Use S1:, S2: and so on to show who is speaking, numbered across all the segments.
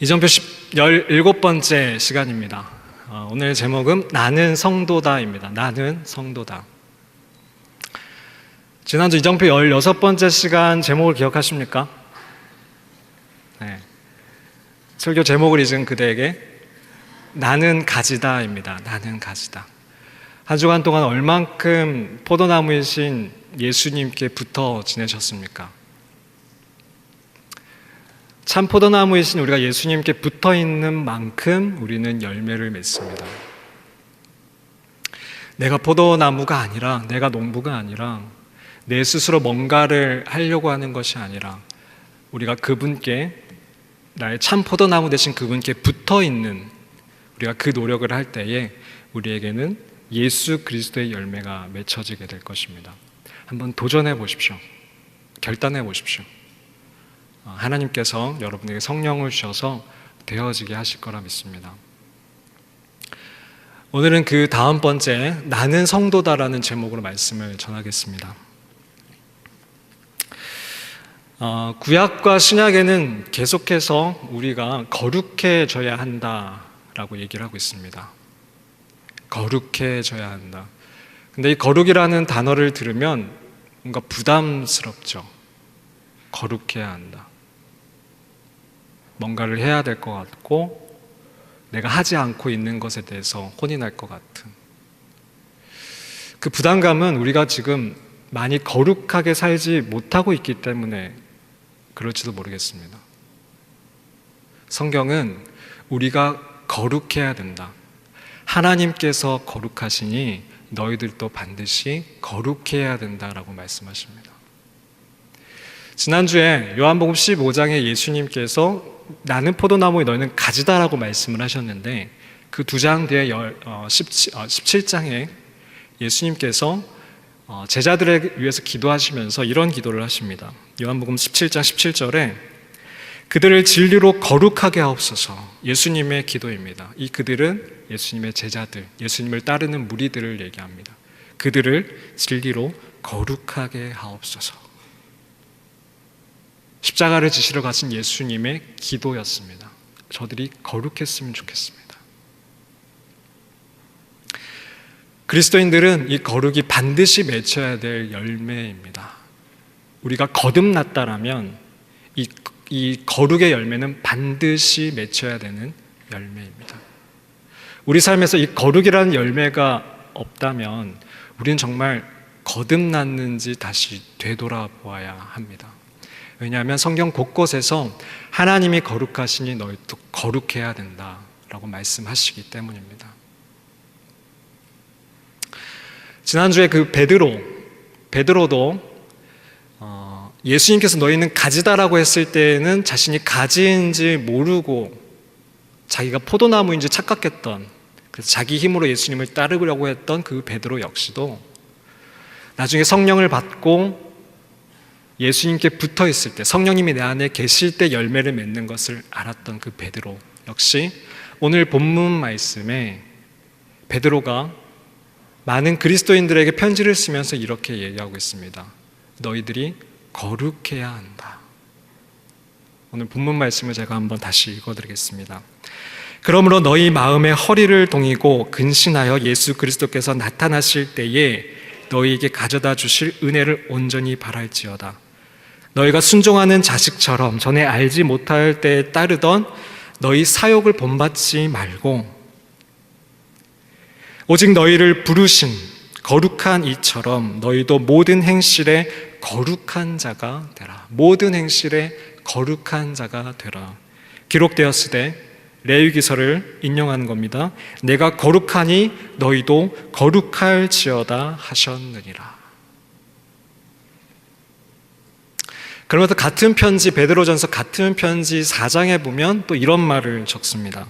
S1: 이정표 17번째 시간입니다. 오늘 제목은 나는 성도다입니다. 나는 성도다. 지난주 이정표 16번째 시간 제목을 기억하십니까? 네. 설교 제목을 잊은 그대에게 나는 가지다입니다. 나는 가지다. 한 주간 동안 얼만큼 포도나무이신 예수님께 붙어 지내셨습니까? 참 포도나무이신 우리가 예수님께 붙어 있는 만큼 우리는 열매를 맺습니다. 내가 포도나무가 아니라, 내가 농부가 아니라, 내 스스로 뭔가를 하려고 하는 것이 아니라 우리가 그분께, 나의 참 포도나무 되신 그분께 붙어 있는, 우리가 그 노력을 할 때에 우리에게는 예수 그리스도의 열매가 맺혀지게 될 것입니다. 한번 도전해 보십시오. 결단해 보십시오. 하나님께서 여러분에게 성령을 주셔서 되어지게 하실 거라 믿습니다. 오늘은 그 다음 번째 나는 성도다라는 제목으로 말씀을 전하겠습니다. 구약과 신약에는 계속해서 우리가 거룩해져야 한다라고 얘기를 하고 있습니다. 거룩해져야 한다. 근데 이 거룩이라는 단어를 들으면 뭔가 부담스럽죠. 거룩해야 한다. 뭔가를 해야 될 것 같고 내가 하지 않고 있는 것에 대해서 혼이 날 것 같은 그 부담감은 우리가 지금 많이 거룩하게 살지 못하고 있기 때문에 그럴지도 모르겠습니다. 성경은 우리가 거룩해야 된다. 하나님께서 거룩하시니 너희들도 반드시 거룩해야 된다라고 말씀하십니다. 지난주에 요한복음 15장에 예수님께서 나는 포도나무에 너희는 가지다라고 말씀을 하셨는데 그 두 장 뒤에 17장에 예수님께서 제자들에 위해서 기도하시면서 이런 기도를 하십니다. 요한복음 17장 17절에 그들을 진리로 거룩하게 하옵소서. 예수님의 기도입니다. 이 그들은 예수님의 제자들, 예수님을 따르는 무리들을 얘기합니다. 그들을 진리로 거룩하게 하옵소서. 십자가를 지시러 가신 예수님의 기도였습니다. 저들이 거룩했으면 좋겠습니다. 그리스도인들은 이 거룩이 반드시 맺혀야 될 열매입니다. 우리가 거듭났다라면 이 거룩의 열매는 반드시 맺혀야 되는 열매입니다. 우리 삶에서 이 거룩이라는 열매가 없다면 우리는 정말 거듭났는지 다시 되돌아보아야 합니다. 왜냐하면 성경 곳곳에서 하나님이 거룩하시니 너희도 거룩해야 된다라고 말씀하시기 때문입니다. 지난주에 그 베드로도 예수님께서 너희는 가지다라고 했을 때에는 자신이 가지인지 모르고 자기가 포도나무인지 착각했던, 그래서 자기 힘으로 예수님을 따르려고 했던 그 베드로 역시도 나중에 성령을 받고 예수님께 붙어 있을 때, 성령님이 내 안에 계실 때 열매를 맺는 것을 알았던 그 베드로 역시 오늘 본문 말씀에 베드로가 많은 그리스도인들에게 편지를 쓰면서 이렇게 얘기하고 있습니다. 너희들이 거룩해야 한다. 오늘 본문 말씀을 제가 한번 다시 읽어드리겠습니다. 그러므로 너희 마음의 허리를 동이고 근신하여 예수 그리스도께서 나타나실 때에 너희에게 가져다 주실 은혜를 온전히 바랄지어다. 너희가 순종하는 자식처럼 전에 알지 못할 때에 따르던 너희 사욕을 본받지 말고 오직 너희를 부르신 거룩한 이처럼 너희도 모든 행실에 거룩한 자가 되라. 모든 행실에 거룩한 자가 되라. 기록되었으되 레위기서를 인용하는 겁니다. 내가 거룩하니 너희도 거룩할지어다 하셨느니라. 그러면서 같은 편지, 베드로전서 같은 편지 4장에 보면 또 이런 말을 적습니다.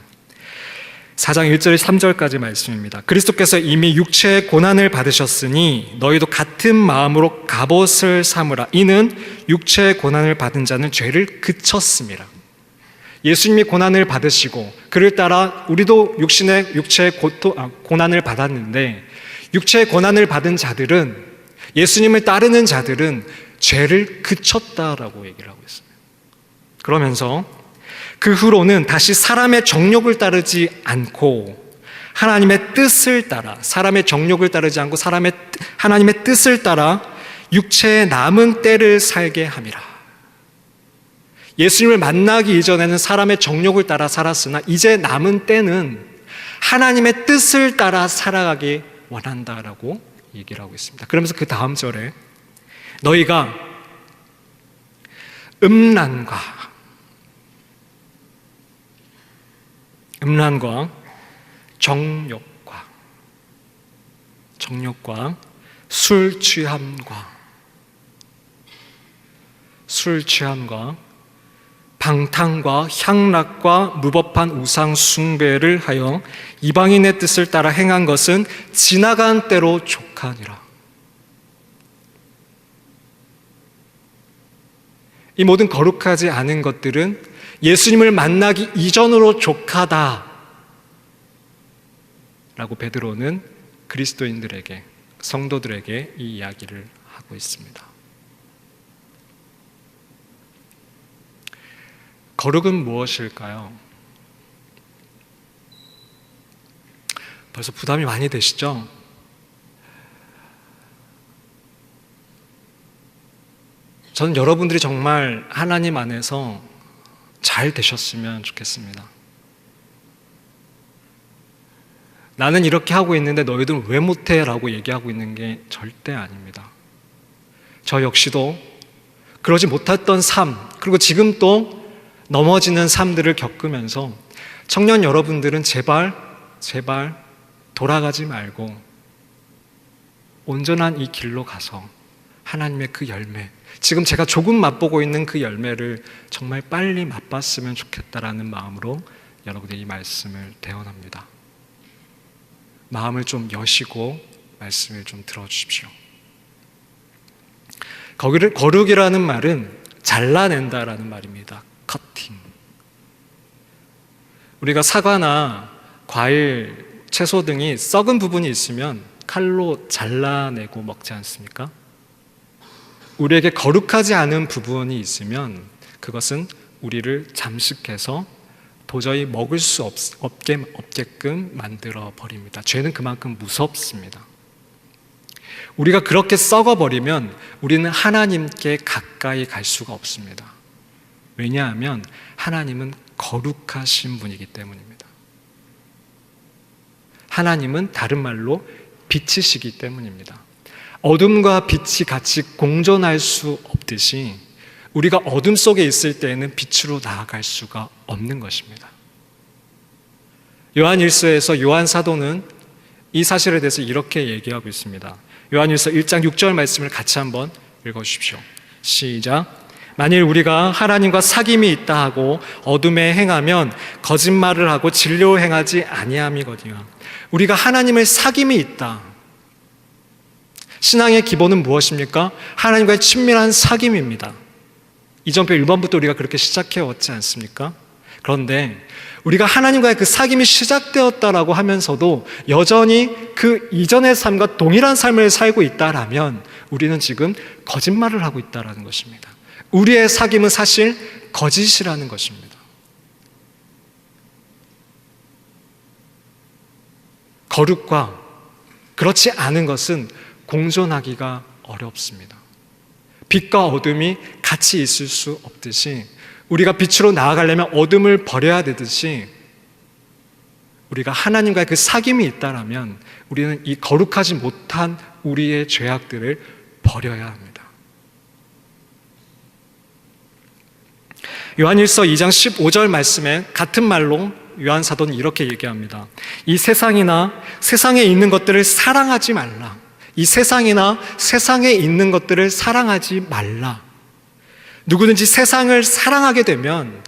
S1: 4장 1절 3절까지 말씀입니다. 그리스도께서 이미 육체의 고난을 받으셨으니 너희도 같은 마음으로 갑옷을 삼으라. 이는 육체의 고난을 받은 자는 죄를 그쳤습니다. 예수님이 고난을 받으시고 그를 따라 우리도 육체의 고난을 받았는데 육체의 고난을 받은 자들은, 예수님을 따르는 자들은 죄를 그쳤다라고 얘기를 하고 있습니다. 그러면서 그 후로는 다시 사람의 정욕을 따르지 않고 하나님의 뜻을 따라, 사람의 정욕을 따르지 않고 하나님의 뜻을 따라 육체의 남은 때를 살게 함이라. 예수님을 만나기 이전에는 사람의 정욕을 따라 살았으나 이제 남은 때는 하나님의 뜻을 따라 살아가기 원한다라고 얘기를 하고 있습니다. 그러면서 그 다음 절에 너희가 음란과 정욕과 술 취함과 방탕과 향락과 무법한 우상 숭배를 하여 이방인의 뜻을 따라 행한 것은 지나간 때로 족하니라. 이 모든 거룩하지 않은 것들은 예수님을 만나기 이전으로 족하다 라고 베드로는 그리스도인들에게, 성도들에게 이 이야기를 하고 있습니다. 거룩은 무엇일까요? 벌써 부담이 많이 되시죠? 저는 여러분들이 정말 하나님 안에서 잘 되셨으면 좋겠습니다. 나는 이렇게 하고 있는데 너희들은 왜 못해? 라고 얘기하고 있는 게 절대 아닙니다. 저 역시도 그러지 못했던 삶, 그리고 지금 또 넘어지는 삶들을 겪으면서 청년 여러분들은 제발 돌아가지 말고 온전한 이 길로 가서 하나님의 그 열매, 지금 제가 조금 맛보고 있는 그 열매를 정말 빨리 맛봤으면 좋겠다라는 마음으로 여러분들이 이 말씀을 대언합니다. 마음을 좀 여시고 말씀을 좀 들어주십시오. 거룩이라는 말은 잘라낸다라는 말입니다. 커팅. 우리가 사과나 과일, 채소 등이 썩은 부분이 있으면 칼로 잘라내고 먹지 않습니까? 우리에게 거룩하지 않은 부분이 있으면 그것은 우리를 잠식해서 도저히 먹을 수 없게끔 만들어 버립니다. 죄는 그만큼 무섭습니다. 우리가 그렇게 썩어버리면 우리는 하나님께 가까이 갈 수가 없습니다. 왜냐하면 하나님은 거룩하신 분이기 때문입니다. 하나님은 다른 말로 빛이시기 때문입니다. 어둠과 빛이 같이 공존할 수 없듯이 우리가 어둠 속에 있을 때에는 빛으로 나아갈 수가 없는 것입니다. 요한일서에서 요한 사도는 이 사실에 대해서 이렇게 얘기하고 있습니다. 요한일서 1장 6절 말씀을 같이 한번 읽어주십시오. 시작. 만일 우리가 하나님과 사귐이 있다 하고 어둠에 행하면 거짓말을 하고 진리로 행하지 아니함이거니와. 우리가 하나님을 사귐이 있다. 신앙의 기본은 무엇입니까? 하나님과의 친밀한 사귐입니다. 이전표 1번부터 우리가 그렇게 시작해왔지 않습니까? 그런데 우리가 하나님과의 그 사귐이 시작되었다라고 하면서도 여전히 그 이전의 삶과 동일한 삶을 살고 있다라면 우리는 지금 거짓말을 하고 있다라는 것입니다. 우리의 사귐은 사실 거짓이라는 것입니다. 거룩과 그렇지 않은 것은 공존하기가 어렵습니다. 빛과 어둠이 같이 있을 수 없듯이 우리가 빛으로 나아가려면 어둠을 버려야 되듯이 우리가 하나님과의 그 사귐이 있다라면 우리는 이 거룩하지 못한 우리의 죄악들을 버려야 합니다. 요한일서 2장 15절 말씀에 같은 말로 요한 사도는 이렇게 얘기합니다. 이 세상이나 세상에 있는 것들을 사랑하지 말라. 이 세상이나 세상에 있는 것들을 사랑하지 말라. 누구든지 세상을 사랑하게 되면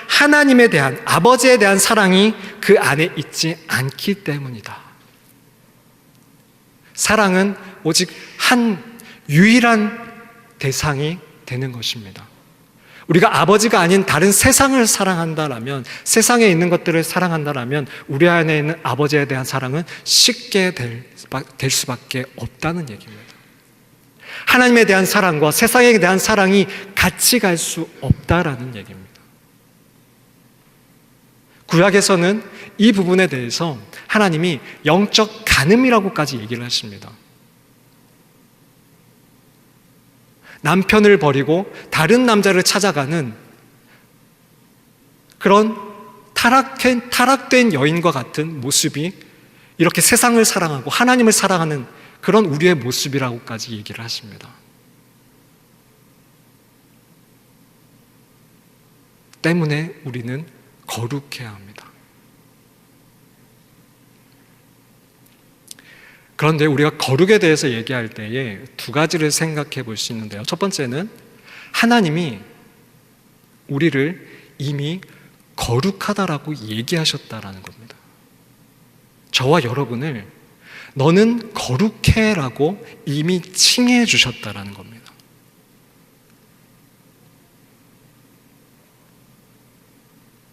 S1: 하나님에 대한, 아버지에 대한 사랑이 그 안에 있지 않기 때문이다. 사랑은 오직 한 유일한 대상이 되는 것입니다. 우리가 아버지가 아닌 다른 세상을 사랑한다라면, 세상에 있는 것들을 사랑한다라면 우리 안에 있는 아버지에 대한 사랑은 식게 될 수밖에 없다는 얘기입니다. 하나님에 대한 사랑과 세상에 대한 사랑이 같이 갈 수 없다라는 얘기입니다. 구약에서는 이 부분에 대해서 하나님이 영적 간음이라고까지 얘기를 하십니다. 남편을 버리고 다른 남자를 찾아가는 그런 타락된 여인과 같은 모습이 이렇게 세상을 사랑하고 하나님을 사랑하는 그런 우리의 모습이라고까지 얘기를 하십니다. 때문에 우리는 거룩해야 합니다. 그런데 우리가 거룩에 대해서 얘기할 때에 두 가지를 생각해 볼 수 있는데요. 첫 번째는 하나님이 우리를 이미 거룩하다라고 얘기하셨다라는 겁니다. 저와 여러분을 너는 거룩해라고 이미 칭해 주셨다라는 겁니다.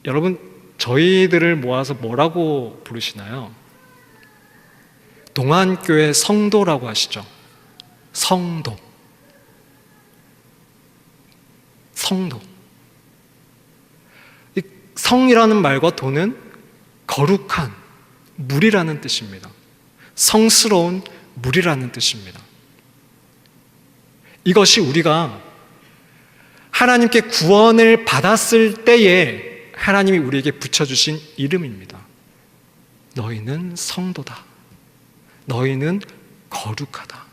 S1: 여러분, 저희들을 모아서 뭐라고 부르시나요? 동안교회 성도라고 하시죠. 성도. 이 성이라는 말과 도는 거룩한 물이라는 뜻입니다. 성스러운 물이라는 뜻입니다. 이것이 우리가 하나님께 구원을 받았을 때에 하나님이 우리에게 붙여주신 이름입니다. 너희는 성도다. 너희는 거룩하다.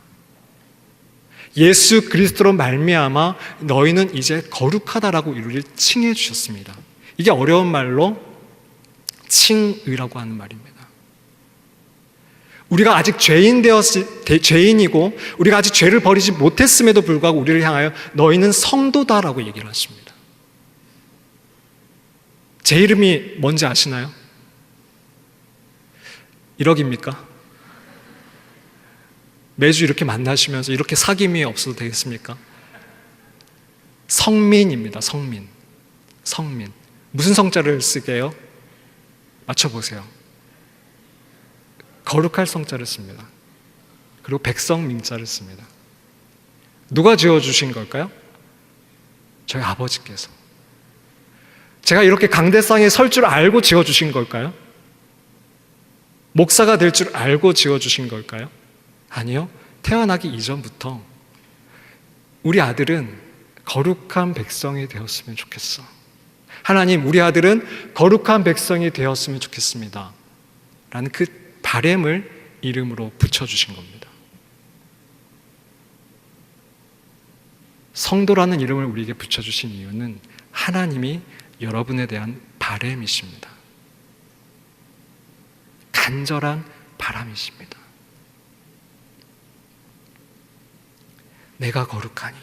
S1: 예수 그리스도로 말미암아 너희는 이제 거룩하다라고 우리를 칭해 주셨습니다. 이게 어려운 말로 칭의라고 하는 말입니다. 우리가 아직 죄인이고 우리가 아직 죄를 버리지 못했음에도 불구하고 우리를 향하여 너희는 성도다라고 얘기를 하십니다. 제 이름이 뭔지 아시나요? 1억입니까? 매주 이렇게 만나시면서 이렇게 사귐이 없어도 되겠습니까? 성민입니다. 성민. 무슨 성자를 쓰게요? 맞춰보세요. 거룩할 성자를 씁니다. 그리고 백성 민자를 씁니다. 누가 지어주신 걸까요? 저희 아버지께서. 제가 이렇게 강대상에 설 줄 알고 지어주신 걸까요? 목사가 될 줄 알고 지어주신 걸까요? 아니요. 태어나기 이전부터 우리 아들은 거룩한 백성이 되었으면 좋겠어. 하나님, 우리 아들은 거룩한 백성이 되었으면 좋겠습니다. 라는 그 바램을 이름으로 붙여주신 겁니다. 성도라는 이름을 우리에게 붙여주신 이유는 하나님이 여러분에 대한 바램이십니다. 간절한 바람이십니다. 내가 거룩하니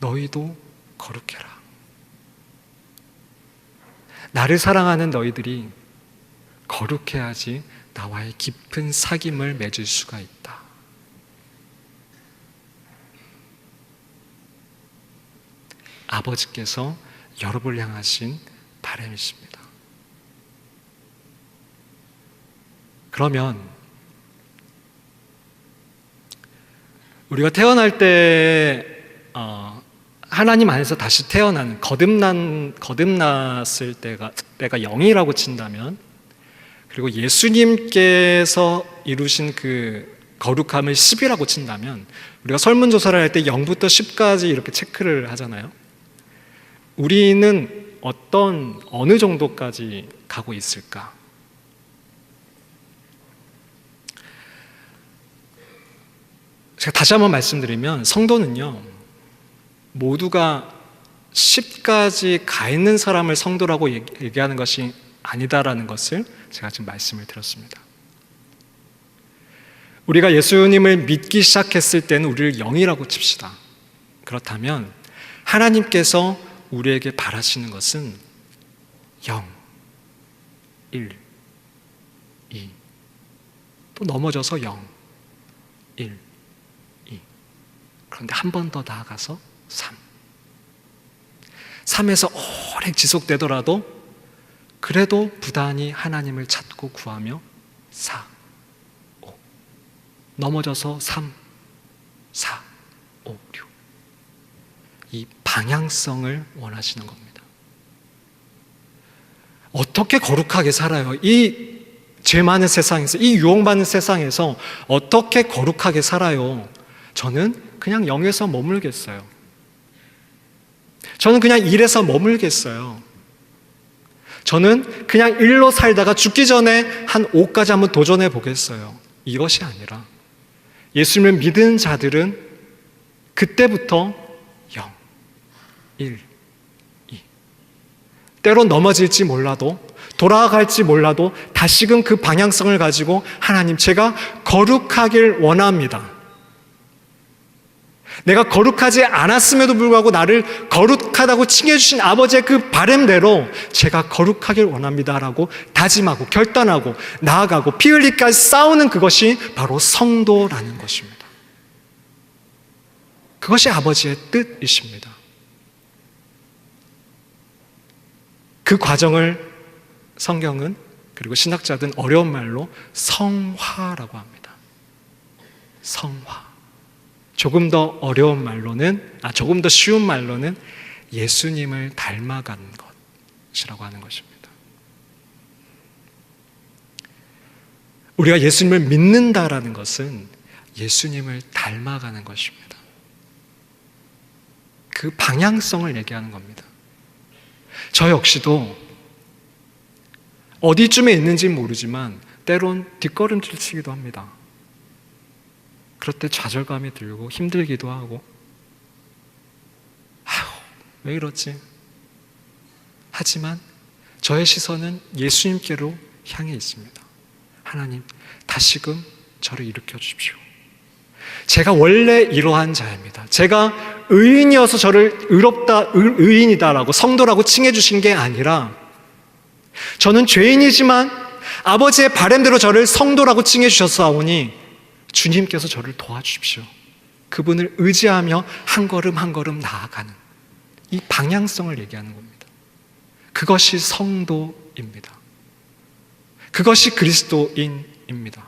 S1: 너희도 거룩해라. 나를 사랑하는 너희들이 거룩해야지 나와의 깊은 사귐을 맺을 수가 있다. 아버지께서 여러분을 향하신 바람이십니다. 그러면 우리가 태어날 때 하나님 안에서 다시 태어나는 거듭났을 때가 0이라고 친다면, 그리고 예수님께서 이루신 그 거룩함을 10이라고 친다면, 우리가 설문조사를 할 때 0부터 10까지 이렇게 체크를 하잖아요. 우리는 어느 정도까지 가고 있을까? 제가 다시 한번 말씀드리면, 성도는요, 모두가 10까지 가 있는 사람을 성도라고 얘기하는 것이 아니다라는 것을 제가 지금 말씀을 드렸습니다. 우리가 예수님을 믿기 시작했을 때는 우리를 0이라고 칩시다. 그렇다면 하나님께서 우리에게 바라시는 것은 0, 1, 2, 또 넘어져서 0, 1, 2, 그런데 한 번 더 나아가서 3, 3에서 오래 지속되더라도 그래도 부단히 하나님을 찾고 구하며 4, 5, 넘어져서 3, 4, 6. 이 방향성을 원하시는 겁니다. 어떻게 거룩하게 살아요? 이 죄 많은 세상에서, 이 유혹 많은 세상에서 어떻게 거룩하게 살아요? 저는 그냥 0에서 머물겠어요. 저는 그냥 1에서 머물겠어요. 저는 그냥 1로 살다가 죽기 전에 한 5까지 한번 도전해 보겠어요. 이것이 아니라 예수님을 믿은 자들은 그때부터 0, 1, 2. 때론 넘어질지 몰라도, 돌아갈지 몰라도 다시금 그 방향성을 가지고 하나님, 제가 거룩하길 원합니다. 내가 거룩하지 않았음에도 불구하고 나를 거룩하다고 칭해주신 아버지의 그 바램대로 제가 거룩하길 원합니다라고 다짐하고 결단하고 나아가고 피 흘리기까지 싸우는 그것이 바로 성도라는 것입니다. 그것이 아버지의 뜻이십니다. 그 과정을 성경은, 그리고 신학자들은 어려운 말로 성화라고 합니다. 성화. 조금 더 어려운 말로는, 조금 더 쉬운 말로는 예수님을 닮아가는 것이라고 하는 것입니다. 우리가 예수님을 믿는다라는 것은 예수님을 닮아가는 것입니다. 그 방향성을 얘기하는 겁니다. 저 역시도 어디쯤에 있는지 모르지만 때론 뒷걸음질 치기도 합니다. 그럴 때 좌절감이 들고 힘들기도 하고, 왜 이러지? 하지만 저의 시선은 예수님께로 향해 있습니다. 하나님, 다시금 저를 일으켜 주십시오. 제가 원래 이러한 자입니다. 제가 의인이어서 저를 의인이다라고, 성도라고 칭해 주신 게 아니라, 저는 죄인이지만 아버지의 바램대로 저를 성도라고 칭해 주셨사오니 주님께서 저를 도와주십시오. 그분을 의지하며 한 걸음 한 걸음 나아가는 이 방향성을 얘기하는 겁니다. 그것이 성도입니다. 그것이 그리스도인입니다.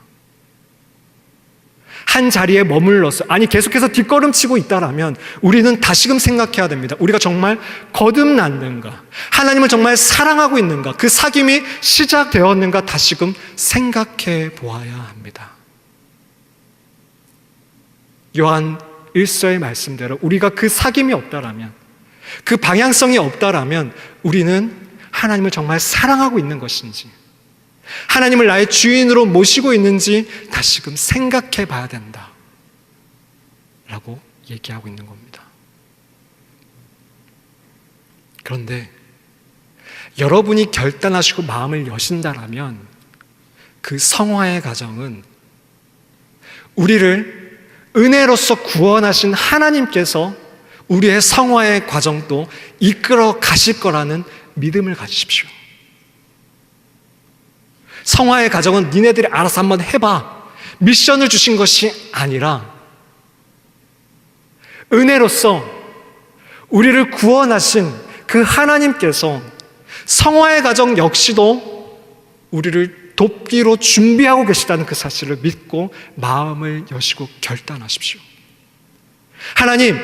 S1: 한 자리에 머물러서, 계속해서 뒷걸음치고 있다라면 우리는 다시금 생각해야 됩니다. 우리가 정말 거듭났는가? 하나님을 정말 사랑하고 있는가? 그 사귐이 시작되었는가? 다시금 생각해 보아야 합니다. 요한 1서의 말씀대로 우리가 그 사귐이 없다라면, 그 방향성이 없다라면 우리는 하나님을 정말 사랑하고 있는 것인지, 하나님을 나의 주인으로 모시고 있는지 다시금 생각해 봐야 된다 라고 얘기하고 있는 겁니다. 그런데 여러분이 결단하시고 마음을 여신다라면 그 성화의 과정은 우리를 은혜로서 구원하신 하나님께서 우리의 성화의 과정도 이끌어 가실 거라는 믿음을 가지십시오. 성화의 과정은 니네들이 알아서 한번 해봐, 미션을 주신 것이 아니라 은혜로서 우리를 구원하신 그 하나님께서 성화의 과정 역시도 우리를 돕기로 준비하고 계시다는 그 사실을 믿고 마음을 여시고 결단하십시오. 하나님,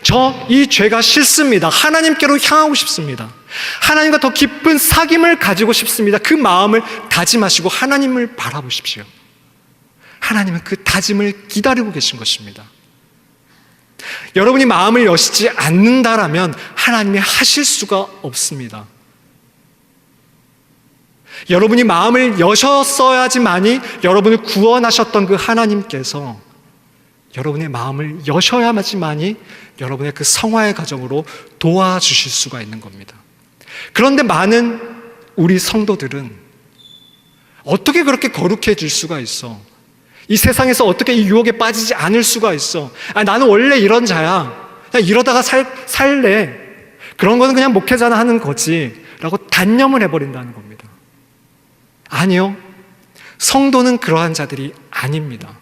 S1: 저 이 죄가 싫습니다. 하나님께로 향하고 싶습니다. 하나님과 더 깊은 사귐을 가지고 싶습니다. 그 마음을 다짐하시고 하나님을 바라보십시오. 하나님은 그 다짐을 기다리고 계신 것입니다. 여러분이 마음을 여시지 않는다라면 하나님이 하실 수가 없습니다. 여러분이 마음을 여셨어야지만이 여러분을 구원하셨던 그 하나님께서 여러분의 마음을 여셔야지만이 여러분의 그 성화의 과정으로 도와주실 수가 있는 겁니다. 그런데 많은 우리 성도들은 어떻게 그렇게 거룩해질 수가 있어? 이 세상에서 어떻게 이 유혹에 빠지지 않을 수가 있어? 나는 원래 이런 자야. 그냥 이러다가 살래. 그런 거는 그냥 목회자나 하는 거지 라고 단념을 해버린다는 겁니다. 아니요, 성도는 그러한 자들이 아닙니다.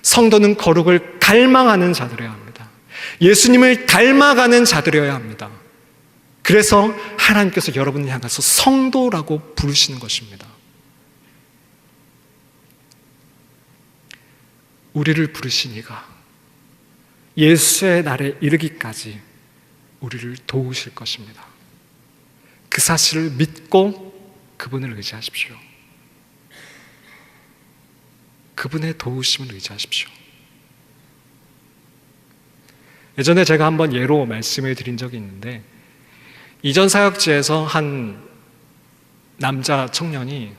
S1: 성도는 거룩을 갈망하는 자들이어야 합니다. 예수님을 닮아가는 자들이어야 합니다. 그래서 하나님께서 여러분을 향해서 성도라고 부르시는 것입니다. 우리를 부르신 이가 예수의 날에 이르기까지 우리를 도우실 것입니다. 그 사실을 믿고 그분을 의지하십시오. 그분의 도우심을 의지하십시오. 예전에 제가 한번 예로 말씀을 드린 적이 있는데, 이전 사역지에서 한 남자 청년이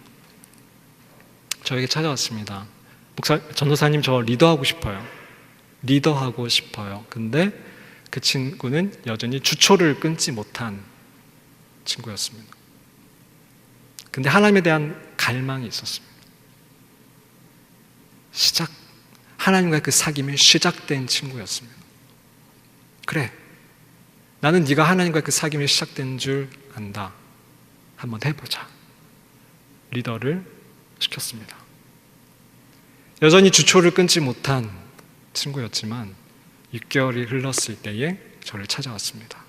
S1: 저에게 찾아왔습니다. 전도사님, 저 리더하고 싶어요. 근데 그 친구는 여전히 주초를 끊지 못한 친구였습니다. 근데 하나님에 대한 갈망이 있었습니다. 하나님과의 그 사귐이 시작된 친구였습니다. 그래, 나는 네가 하나님과 그 사귐이 시작된 줄 안다. 한번 해보자. 리더를 시켰습니다. 여전히 주초를 끊지 못한 친구였지만 6개월이 흘렀을 때에 저를 찾아왔습니다.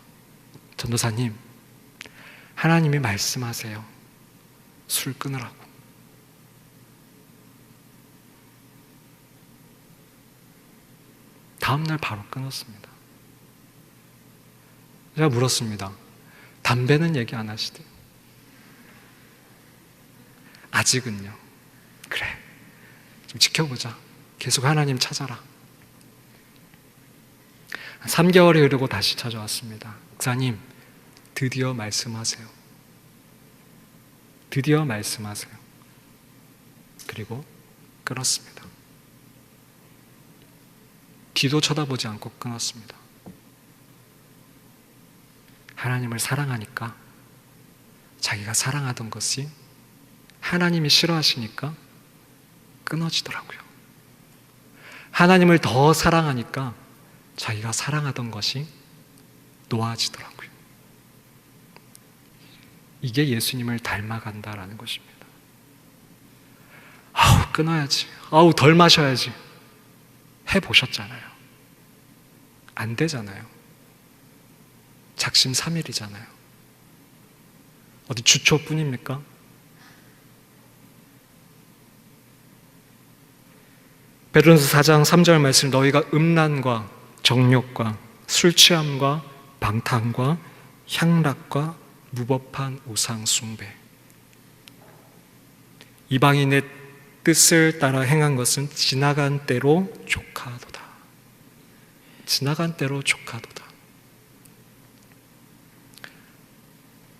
S1: 전도사님, 하나님이 말씀하세요. 술 끊으라고. 다음날 바로 끊었습니다. 제가 물었습니다. 담배는 얘기 안 하시대요? 아직은요. 그래, 좀 지켜보자. 계속 하나님 찾아라. 3개월이 흐르고 다시 찾아왔습니다. 목사님, 드디어 말씀하세요. 드디어 말씀하세요. 그리고 끊었습니다. 뒤도 쳐다보지 않고 끊었습니다. 하나님을 사랑하니까, 자기가 사랑하던 것이 하나님이 싫어하시니까 끊어지더라고요. 하나님을 더 사랑하니까 자기가 사랑하던 것이 놓아지더라고요. 이게 예수님을 닮아간다라는 것입니다. 끊어야지. 덜 마셔야지. 해보셨잖아요. 안 되잖아요. 작심삼일이잖아요. 어디 주초뿐입니까? 베드로전서 4장 3절 말씀, 너희가 음란과 정욕과 술 취함과 방탕과 향락과 무법한 우상 숭배, 이방인의 뜻을 따라 행한 것은 지나간 때로 족하도다. 지나간 때로 족하도다.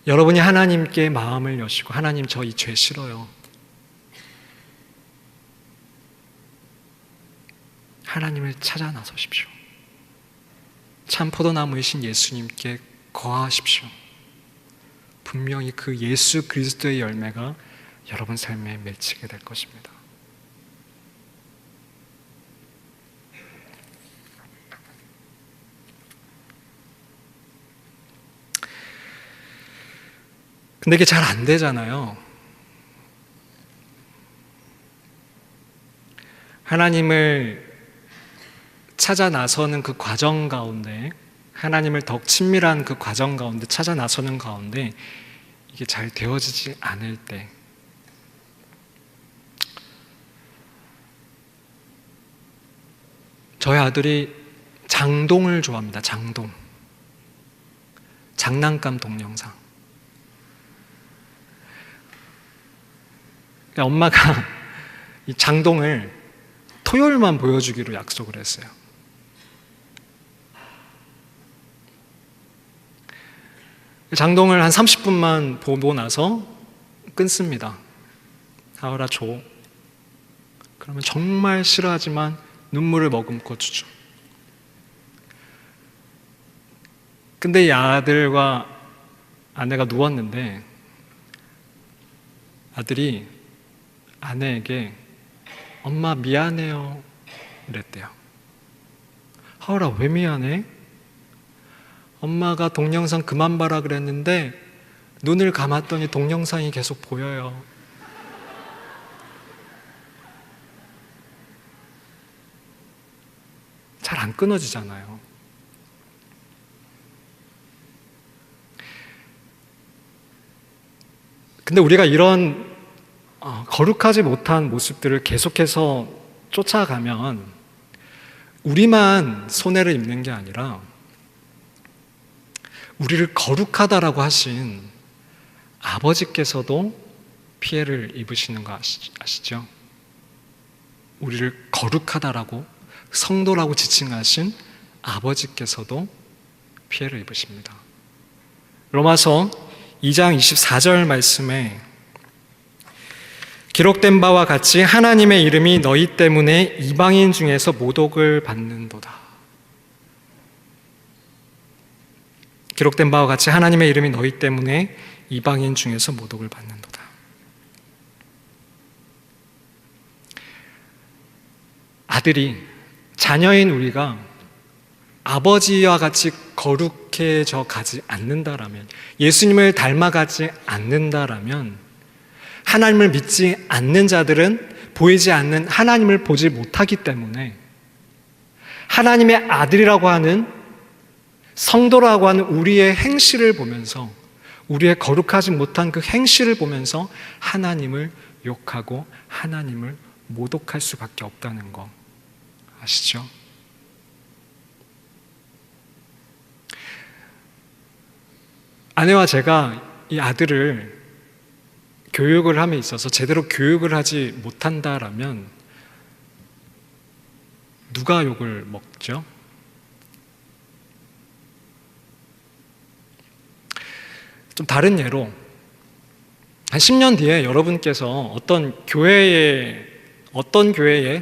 S1: 여러분이 하나님께 마음을 여시고, 하나님, 저 이 죄 싫어요. 하나님을 찾아 나서십시오. 참 포도나무이신 예수님께 거하십시오. 분명히 그 예수 그리스도의 열매가 여러분 삶에 맺히게 될 것입니다. 근데 이게 잘 안 되잖아요. 하나님을 찾아 나서는 그 과정 가운데, 하나님을 더욱 친밀한 그 과정 가운데, 찾아 나서는 가운데 이게 잘 되어지지 않을 때, 저희 아들이 장동을 좋아합니다. 장동. 장난감 동영상. 엄마가 이 장동을 토요일만 보여주기로 약속을 했어요. 장동을 한 30분만 보고 나서 끊습니다. 하울아 줘. 그러면 정말 싫어하지만 눈물을 머금고 주죠. 근데 이 아들과 아내가 누웠는데 아들이 아내에게 엄마 미안해요 이랬대요. 하울아 왜 미안해? 엄마가 동영상 그만 봐라 그랬는데 눈을 감았더니 동영상이 계속 보여요. 잘 안 끊어지잖아요. 근데 우리가 이런 거룩하지 못한 모습들을 계속해서 쫓아가면 우리만 손해를 입는 게 아니라 우리를 거룩하다라고 하신 아버지께서도 피해를 입으시는 거 아시죠? 우리를 거룩하다라고 성도라고 지칭하신 아버지께서도 피해를 입으십니다. 로마서 2장 24절 말씀에 기록된 바와 같이 하나님의 이름이 너희 때문에 이방인 중에서 모독을 받는도다. 기록된 바와 같이 하나님의 이름이 너희 때문에 이방인 중에서 모독을 받는도다. 아들이, 자녀인 우리가 아버지와 같이 거룩해져 가지 않는다라면, 예수님을 닮아가지 않는다라면, 하나님을 믿지 않는 자들은 보이지 않는 하나님을 보지 못하기 때문에 하나님의 아들이라고 하는, 성도라고 하는 우리의 행실을 보면서, 우리의 거룩하지 못한 그 행실을 보면서 하나님을 욕하고 하나님을 모독할 수밖에 없다는 거 아시죠? 아내와 제가 이 아들을 교육을 함에 있어서 제대로 교육을 하지 못한다라면 누가 욕을 먹죠? 좀 다른 예로 한 10년 뒤에 여러분께서 어떤 교회에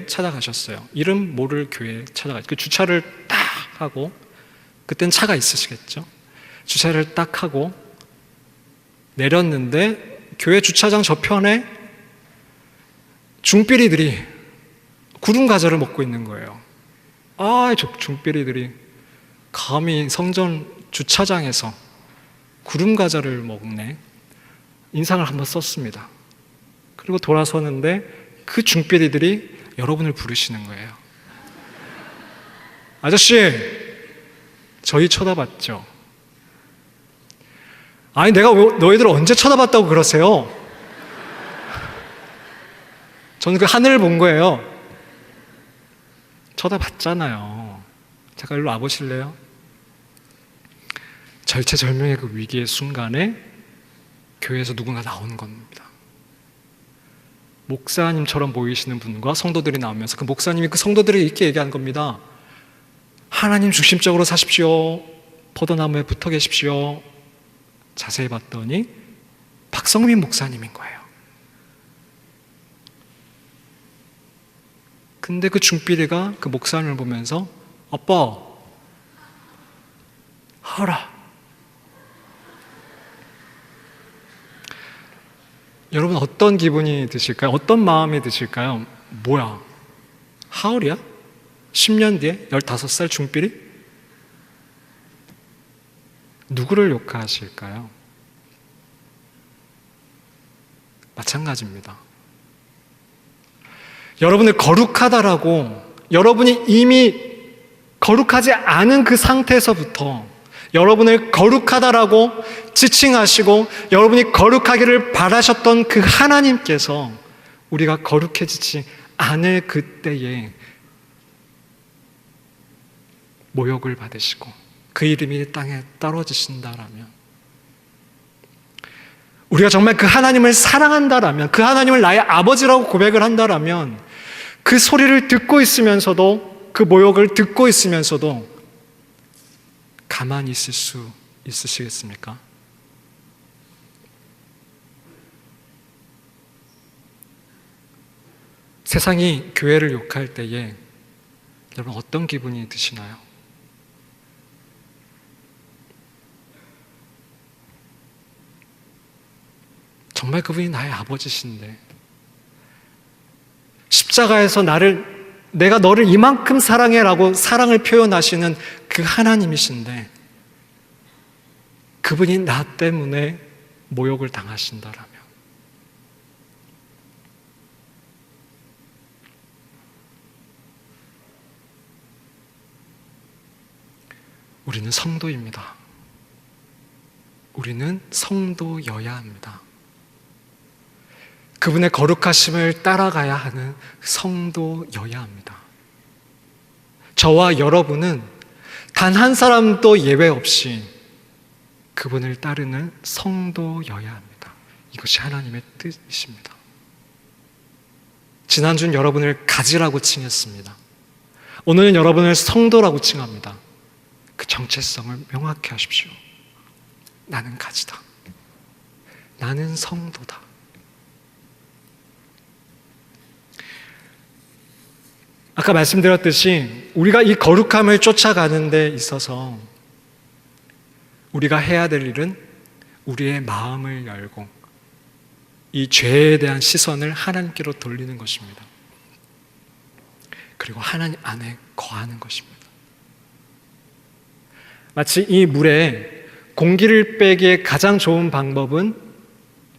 S1: 찾아가셨어요. 이름 모를 교회에 찾아가셨어요. 그 주차를 딱 하고, 그땐 차가 있으시겠죠? 주차를 딱 하고 내렸는데 교회 주차장 저편에 중삐리들이 구름 과자를 먹고 있는 거예요. 저 중삐리들이 감히 성전 주차장에서 구름 과자를 먹네. 인상을 한번 썼습니다. 그리고 돌아서는데 그 중삐리들이 여러분을 부르시는 거예요. 아저씨, 저희 쳐다봤죠? 아니, 내가 너희들 언제 쳐다봤다고 그러세요? 저는 그 하늘을 본 거예요. 쳐다봤잖아요. 잠깐 일로 와보실래요? 절체절명의 그 위기의 순간에 교회에서 누군가 나오는 겁니다. 목사님처럼 보이시는 분과 성도들이 나오면서 그 목사님이 그 성도들에게 이렇게 얘기하는 겁니다. 하나님 중심적으로 사십시오. 포도나무에 붙어 계십시오. 자세히 봤더니 박성민 목사님인 거예요. 근데 그 중삐리가 그 목사님을 보면서 아빠, 하라. 여러분 어떤 기분이 드실까요? 어떤 마음이 드실까요? 뭐야? 하울이야? 10년 뒤에 15살 중삐리? 누구를 욕하실까요? 마찬가지입니다. 여러분을 거룩하다라고, 여러분이 이미 거룩하지 않은 그 상태에서부터 여러분을 거룩하다라고 지칭하시고 여러분이 거룩하기를 바라셨던 그 하나님께서 우리가 거룩해지지 않을 그때에 모욕을 받으시고 그 이름이 땅에 떨어지신다라면, 우리가 정말 그 하나님을 사랑한다라면, 그 하나님을 나의 아버지라고 고백을 한다라면 그 소리를 듣고 있으면서도, 그 모욕을 듣고 있으면서도 가만히 있을 수 있으시겠습니까? 세상이 교회를 욕할 때에 여러분 어떤 기분이 드시나요? 정말 그분이 나의 아버지신데, 십자가에서 내가 너를 이만큼 사랑해라고 사랑을 표현하시는 그 하나님이신데 그분이 나 때문에 모욕을 당하신다라면, 우리는 성도입니다. 우리는 성도여야 합니다. 그분의 거룩하심을 따라가야 하는 성도여야 합니다. 저와 여러분은 단 한 사람도 예외 없이 그분을 따르는 성도여야 합니다. 이것이 하나님의 뜻이십니다. 지난주는 여러분을 가지라고 칭했습니다. 오늘은 여러분을 성도라고 칭합니다. 그 정체성을 명확히 하십시오. 나는 가지다. 나는 성도다. 아까 말씀드렸듯이 우리가 이 거룩함을 쫓아가는 데 있어서 우리가 해야 될 일은 우리의 마음을 열고 이 죄에 대한 시선을 하나님께로 돌리는 것입니다. 그리고 하나님 안에 거하는 것입니다. 마치 이 물에 공기를 빼기에 가장 좋은 방법은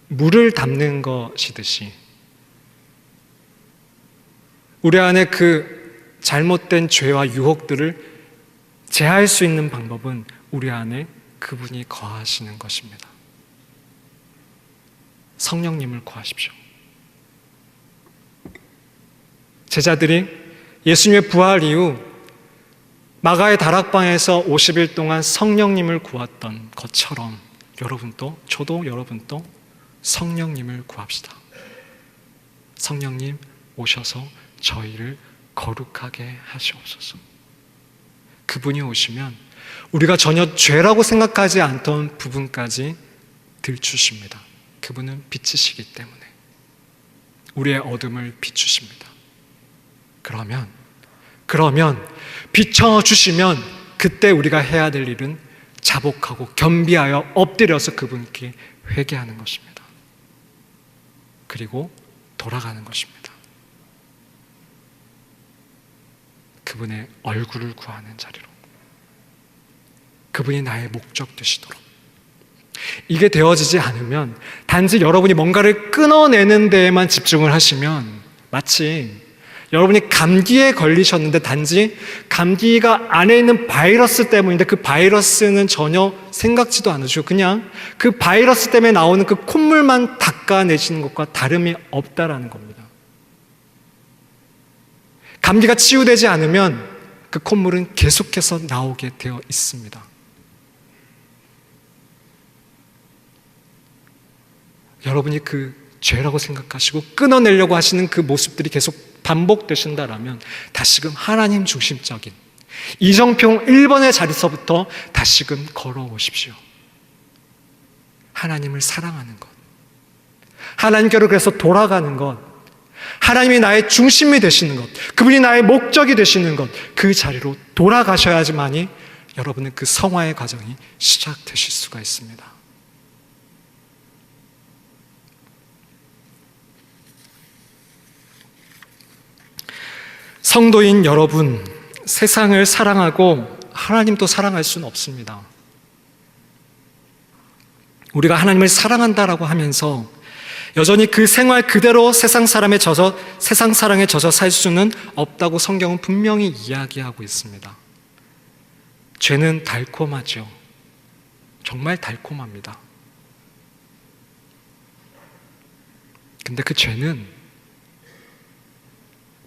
S1: 물을 담는 것이듯이 우리 안에 그 잘못된 죄와 유혹들을 제할 수 있는 방법은 우리 안에 그분이 거하시는 것입니다. 성령님을 구하십시오. 제자들이 예수님의 부활 이후 마가의 다락방에서 50일 동안 성령님을 구했던 것처럼 여러분도, 저도 여러분도 성령님을 구합시다. 성령님 오셔서 저희를 거룩하게 하시옵소서. 그분이 오시면 우리가 전혀 죄라고 생각하지 않던 부분까지 들추십니다. 그분은 빛이시기 때문에 우리의 어둠을 비추십니다. 그러면 비춰주시면 그때 우리가 해야 될 일은 자복하고 겸비하여 엎드려서 그분께 회개하는 것입니다. 그리고 돌아가는 것입니다. 그분의 얼굴을 구하는 자리로, 그분이 나의 목적 되시도록. 이게 되어지지 않으면 단지 여러분이 뭔가를 끊어내는 데에만 집중을 하시면 마치 여러분이 감기에 걸리셨는데 단지 감기가 안에 있는 바이러스 때문인데 그 바이러스는 전혀 생각지도 않으시고 그냥 그 바이러스 때문에 나오는 그 콧물만 닦아내시는 것과 다름이 없다라는 겁니다. 감기가 치유되지 않으면 그 콧물은 계속해서 나오게 되어 있습니다. 여러분이 그 죄라고 생각하시고 끊어내려고 하시는 그 모습들이 계속 반복되신다라면 다시금 하나님 중심적인 이정평 1번의 자리서부터 다시금 걸어오십시오. 하나님을 사랑하는 것, 하나님께로 그래서 돌아가는 것, 하나님이 나의 중심이 되시는 것, 그분이 나의 목적이 되시는 것, 그 자리로 돌아가셔야지만이 여러분은 그 성화의 과정이 시작되실 수가 있습니다. 성도인 여러분, 세상을 사랑하고 하나님도 사랑할 수는 없습니다. 우리가 하나님을 사랑한다라고 하면서 여전히 그 생활 그대로 세상 사랑에 젖어 살 수는 없다고 성경은 분명히 이야기하고 있습니다. 죄는 달콤하죠. 정말 달콤합니다. 근데 그 죄는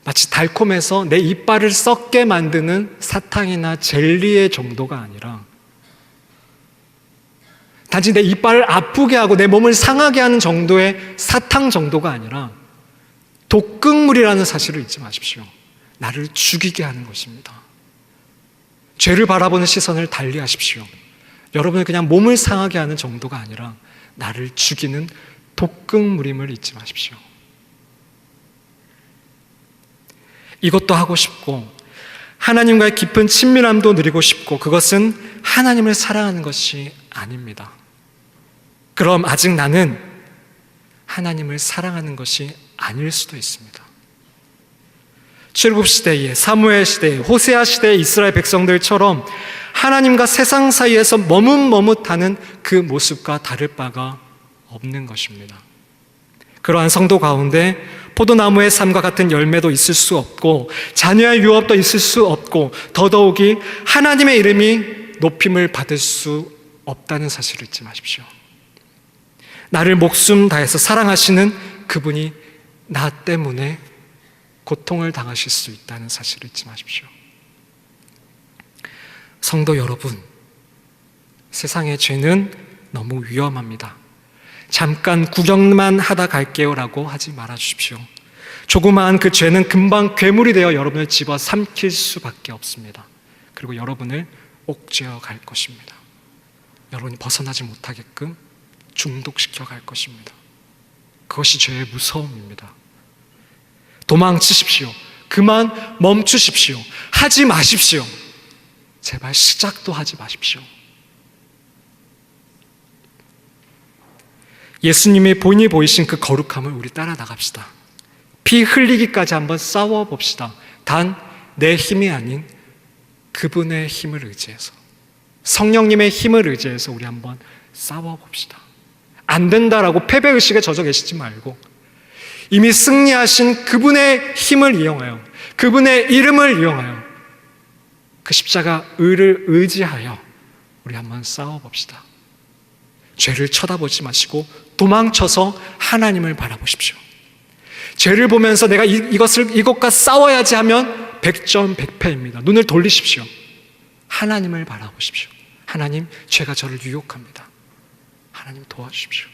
S1: 마치 달콤해서 내 이빨을 썩게 만드는 사탕이나 젤리의 정도가 아니라 단지 내 이빨을 아프게 하고 내 몸을 상하게 하는 정도의 사탕 정도가 아니라 독극물이라는 사실을 잊지 마십시오. 나를 죽이게 하는 것입니다. 죄를 바라보는 시선을 달리하십시오. 여러분은 그냥 몸을 상하게 하는 정도가 아니라 나를 죽이는 독극물임을 잊지 마십시오. 이것도 하고 싶고 하나님과의 깊은 친밀함도 누리고 싶고 그것은 하나님을 사랑하는 것이 아닙니다. 그럼 아직 나는 하나님을 사랑하는 것이 아닐 수도 있습니다. 출애굽 시대에, 사무엘 시대에, 호세아 시대의 이스라엘 백성들처럼 하나님과 세상 사이에서 머뭇머뭇하는 그 모습과 다를 바가 없는 것입니다. 그러한 성도 가운데 포도나무의 삶과 같은 열매도 있을 수 없고 자녀의 유업도 있을 수 없고 더더욱이 하나님의 이름이 높임을 받을 수 없다는 사실을 잊지 마십시오. 나를 목숨 다해서 사랑하시는 그분이 나 때문에 고통을 당하실 수 있다는 사실을 잊지 마십시오. 성도 여러분, 세상의 죄는 너무 위험합니다. 잠깐 구경만 하다 갈게요 라고 하지 말아 주십시오. 조그마한 그 죄는 금방 괴물이 되어 여러분을 집어 삼킬 수밖에 없습니다. 그리고 여러분을 옥죄어 갈 것입니다. 여러분이 벗어나지 못하게끔 중독시켜 갈 것입니다. 그것이 죄의 무서움입니다. 도망치십시오. 그만 멈추십시오. 하지 마십시오. 제발 시작도 하지 마십시오. 예수님이 본인이 보이신 그 거룩함을 우리 따라 나갑시다. 피 흘리기까지 한번 싸워봅시다. 단 내 힘이 아닌 그분의 힘을 의지해서, 성령님의 힘을 의지해서 우리 한번 싸워봅시다. 안 된다라고 패배의식에 젖어 계시지 말고 이미 승리하신 그분의 힘을 이용하여, 그분의 이름을 이용하여, 그 십자가 의를 의지하여 우리 한번 싸워봅시다. 죄를 쳐다보지 마시고 도망쳐서 하나님을 바라보십시오. 죄를 보면서 내가 이것과 싸워야지 하면 100점 100패입니다. 눈을 돌리십시오. 하나님을 바라보십시오. 하나님, 죄가 저를 유혹합니다. 하나님 도와주십시오.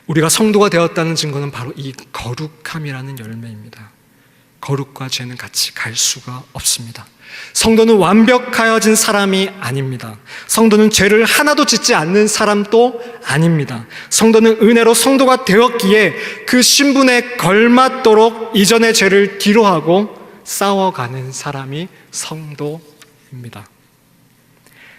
S1: 우리가 성도가 되었다는 증거는 바로 이 거룩함이라는 열매입니다. 거룩과 죄는 같이 갈 수가 없습니다. 성도는 완벽하여진 사람이 아닙니다. 성도는 죄를 하나도 짓지 않는 사람도 아닙니다. 성도는 은혜로 성도가 되었기에 그 신분에 걸맞도록 이전의 죄를 뒤로하고 싸워가는 사람이 성도입니다.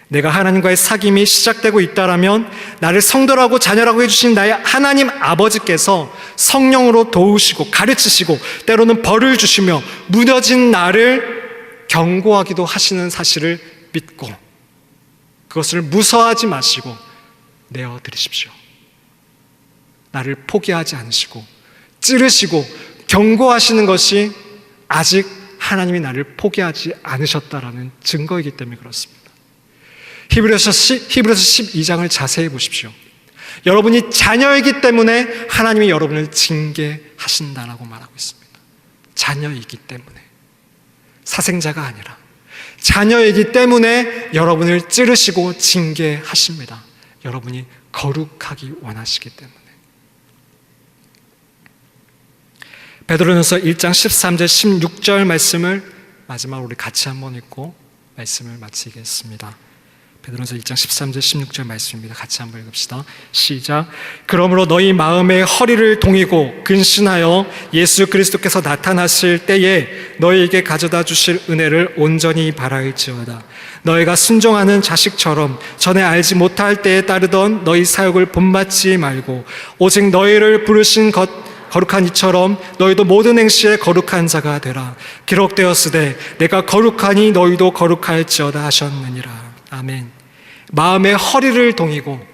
S1: 내가 하나님과의 사귐이 시작되고 있다라면 나를 성도라고 자녀라고 해주신 나의 하나님 아버지께서 성령으로 도우시고 가르치시고 때로는 벌을 주시며 무뎌진 나를 경고하기도 하시는 사실을 믿고 그것을 무서워하지 마시고 내어드리십시오. 나를 포기하지 않으시고 찌르시고 경고하시는 것이 아직 하나님이 나를 포기하지 않으셨다라는 증거이기 때문에 그렇습니다. 히브리서 12장을 자세히 보십시오. 여러분이 자녀이기 때문에 하나님이 여러분을 징계하신다라고 말하고 있습니다. 자녀이기 때문에, 사생자가 아니라 자녀이기 때문에 여러분을 찌르시고 징계하십니다. 여러분이 거룩하기 원하시기 때문에. 베드로전서 1장 13절 16절 말씀을 마지막으로 우리 같이 한번 읽고 말씀을 마치겠습니다. 베드로전서 1장 13절 16절 말씀입니다. 같이 한번 읽읍시다. 시작. 그러므로 너희 마음의 허리를 동이고 근신하여 예수 그리스도께서 나타나실 때에 너희에게 가져다 주실 은혜를 온전히 바랄지어다. 너희가 순종하는 자식처럼 전에 알지 못할 때에 따르던 너희 사역을 본받지 말고 오직 너희를 부르신 거룩한 이처럼 너희도 모든 행실에 거룩한 자가 되라. 기록되었으되 내가 거룩하니 너희도 거룩할지어다 하셨느니라. 아멘. 마음의 허리를 동이고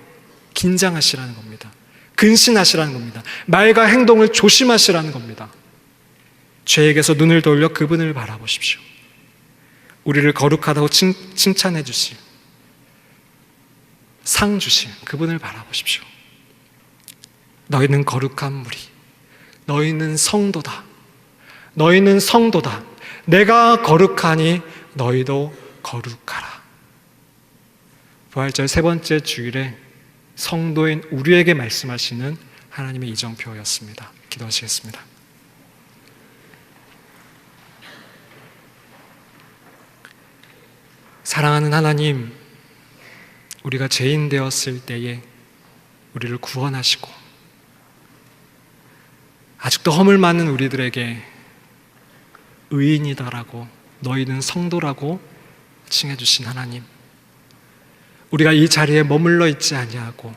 S1: 긴장하시라는 겁니다. 근신하시라는 겁니다. 말과 행동을 조심하시라는 겁니다. 죄에게서 눈을 돌려 그분을 바라보십시오. 우리를 거룩하다고 칭찬해 주실, 상 주실 그분을 바라보십시오. 너희는 거룩한 무리, 너희는 성도다. 너희는 성도다. 내가 거룩하니 너희도 거룩하라. 부활절 세 번째 주일에 성도인 우리에게 말씀하시는 하나님의 이정표였습니다. 기도하시겠습니다. 사랑하는 하나님, 우리가 죄인 되었을 때에 우리를 구원하시고 아직도 허물 많은 우리들에게 의인이다라고, 너희는 성도라고 칭해 주신 하나님, 우리가 이 자리에 머물러 있지 아니하고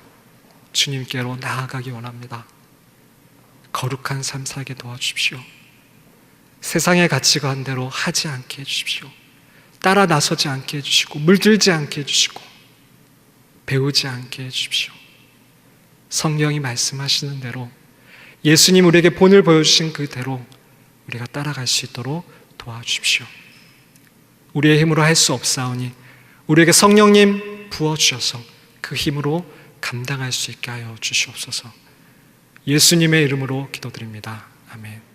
S1: 주님께로 나아가기 원합니다. 거룩한 삶 살게 도와주십시오. 세상의 가치관대로 하지 않게 해주십시오. 따라 나서지 않게 해주시고 물들지 않게 해주시고 배우지 않게 해주십시오. 성령이 말씀하시는 대로, 예수님 우리에게 본을 보여주신 그대로 우리가 따라갈 수 있도록 도와주십시오. 우리의 힘으로 할 수 없사오니 우리에게 성령님 부어주셔서 그 힘으로 감당할 수 있게 하여 주시옵소서. 예수님의 이름으로 기도드립니다. 아멘.